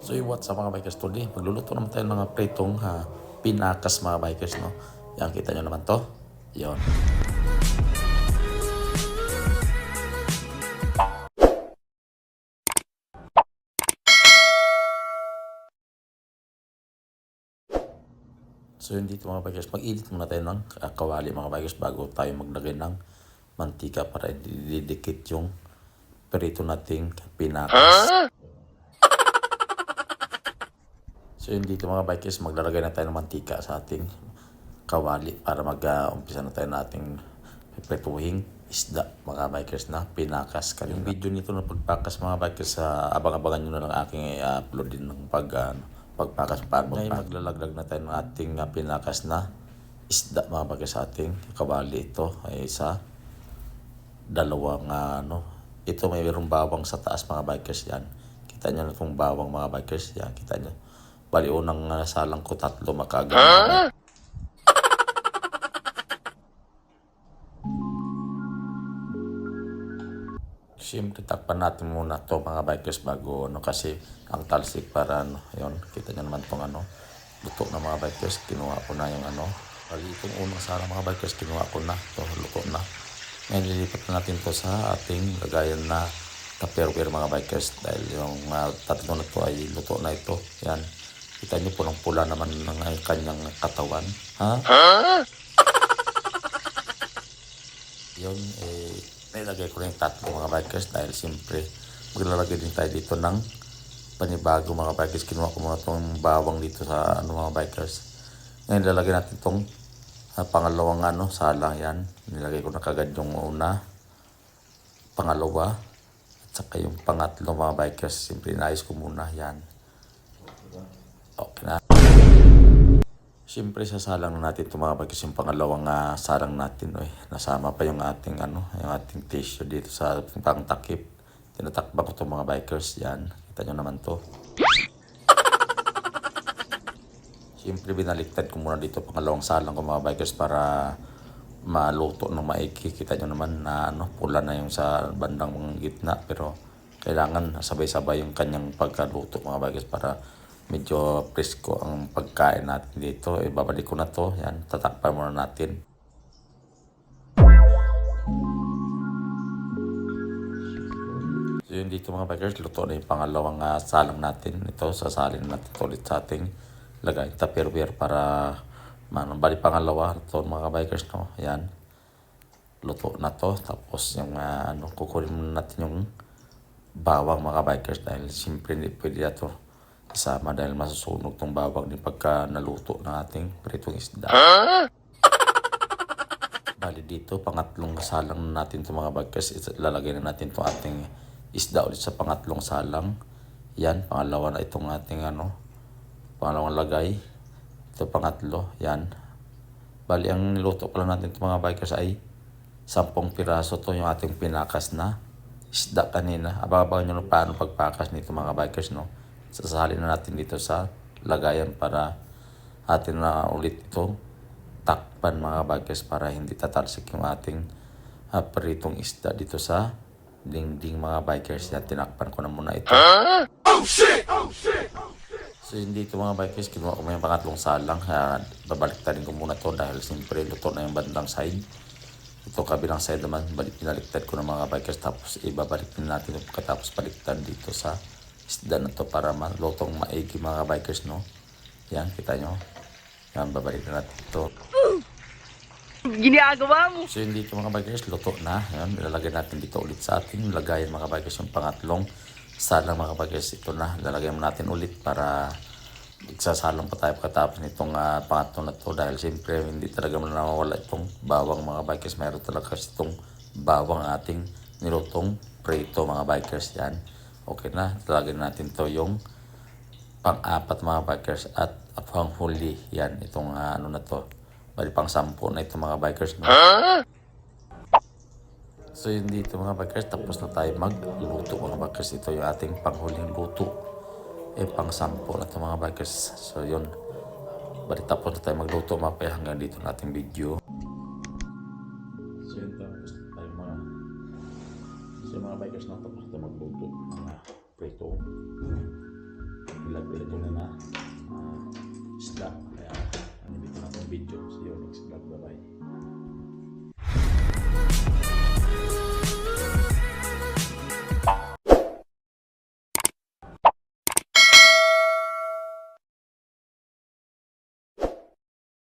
So what's up mga bikers today? Magluluto naman tayo ng pritong pinakas mga bikers, no? Yan, kita nyo naman to. Yon. So yun dito mga bikers, mag-edit muna tayo ng kawali mga bikers bago tayo maglagay ng mantika para didikit yung prito nating pinakas. So yun dito mga bikers, maglalagay na tayo ng mantika sa ating kawali para mag-umpisa na tayo nating pipretuhing isda mga bikers na pinakas. Yung video nito na pagpakas mga bikers, abang-abangan nyo na lang aking i-upload din ng pagpakas. Ngayon maglalaglag na tayo ng ating pinakas na isda mga bikers sa ating kawali. Ito ay isa, dalawang ito may mayroong bawang sa taas mga bikers yan. Kita nyo na itong bawang mga bikers yan, kita nyo. Bali unang salang ko tatlo makaganda. Siyempre takpan natin muna to mga bikers bago kasi ang talsik para yon, kita nyo naman tong luto na mga bikers, kinuha ko na yung bali itong unang salang mga bikers kinuha ko na to, luto na. Ngayon lilipat na natin to sa ating lagayan na tupperware mga bikers dahil yung tatlo na to ay luto na ito. Yan, kita nyo pulang pula naman ng kanyang katawan. Yun, nilagay ko na yung tatlo mga bikers dahil siyempre maglalagay din tayo dito ng panibago mga bikers. Kinuha ko muna itong bawang dito sa mga bikers. Ngayon lalagay natin itong pangalawang salang. Yan, nilagay ko na kagad yung una, pangalawa, at saka yung pangatlo mga bikers. Siyempre inayos ko muna yan. Okay na. Siyempre sasalang na natin itong mga bikers yung pangalawang salang natin. Nasama pa yung ating yung ating tissue dito sa pangtakip. Tinatakpan ko itong mga bikers. Yan, kita nyo naman to. Siyempre binaliktad ko muna dito pangalawang salang ko mga bikers para maluto ng maigi. Kita nyo naman na pula na yung sa bandang gitna, pero kailangan sabay-sabay yung kanyang pagkaluto mga bikers para medyo presko ang pagkain natin dito. Babalik ko na to. Yan, tatakpan muna natin. So yun dito mga bikers, luto na yung pangalawang salang natin. Ito, sasalin natin ito ulit sa ating lagay tupperware para bali pangalawa ito mga bikers, no. Yan, luto na to. Tapos yung kukunin muna natin yung bawang mga bikers dahil siyempre hindi pwede na to isama dahil masusunog tong bawang din pagka naluto ng ating pritong isda. Bali dito, pangatlong salang na natin itong mga bikers. Lalagay na natin itong ating isda ulit sa pangatlong salang. Yan, pangalawa na itong ating pangalawang lagay. Ito pangatlo, yan. Bali ang niluto pala natin itong mga bikers ay 10 piraso to yung ating pinakas na isda kanina. Abang-abang nyo paano pagpakas nito mga bikers, no. Sasalin na natin dito sa lagayan para atin na ulit itong takpan mga bikers para hindi tatalsik yung ating pritong isda dito sa dingding mga bikers. Yan, tinakpan ko na muna ito. Oh shit! Oh shit! So yun dito mga bikers, kinuha ko yung pangatlong salang. Babaliktadin ko muna to dahil siyempre luto na yung bandang side. Ito kabilang side naman, pinaliktad ko ng mga bikers, tapos ibabalik din natin pagkatapos baliktad dito sa isda na to para malutong maigi mga bikers, no. Yan, kita nyo. Yan, babalik na natin ito. Ginagawa mo! So yun dito mga bikers, luto na. Yan, ilalagay natin dito ulit sa ating lagayan mga bikers yung pangatlong salang mga bikers. Ito na, ilalagay natin ulit para igsasalang pa tayo pagkatapos nitong pangatlo na to dahil siyempre hindi talaga nawawala itong bawang mga bikers. Mayroon talaga kasi itong bawang ating nilutong prito mga bikers. Yan, okay na, ilalagay natin to yung pang-apat mga bikers at panghuli. Yan, itong na to, bali pang 10 na ito mga bikers, no? So yun dito mga bikers, tapos na tayo magluto mga bikers. Ito yung ating panghuling luto, pang 10 na ito mga bikers. So yun, bali tapos na tayo magluto mga, hanggang dito na ating video. So yun, tapos na tayo mga bikers na, tapos na tayo magluto mga prito.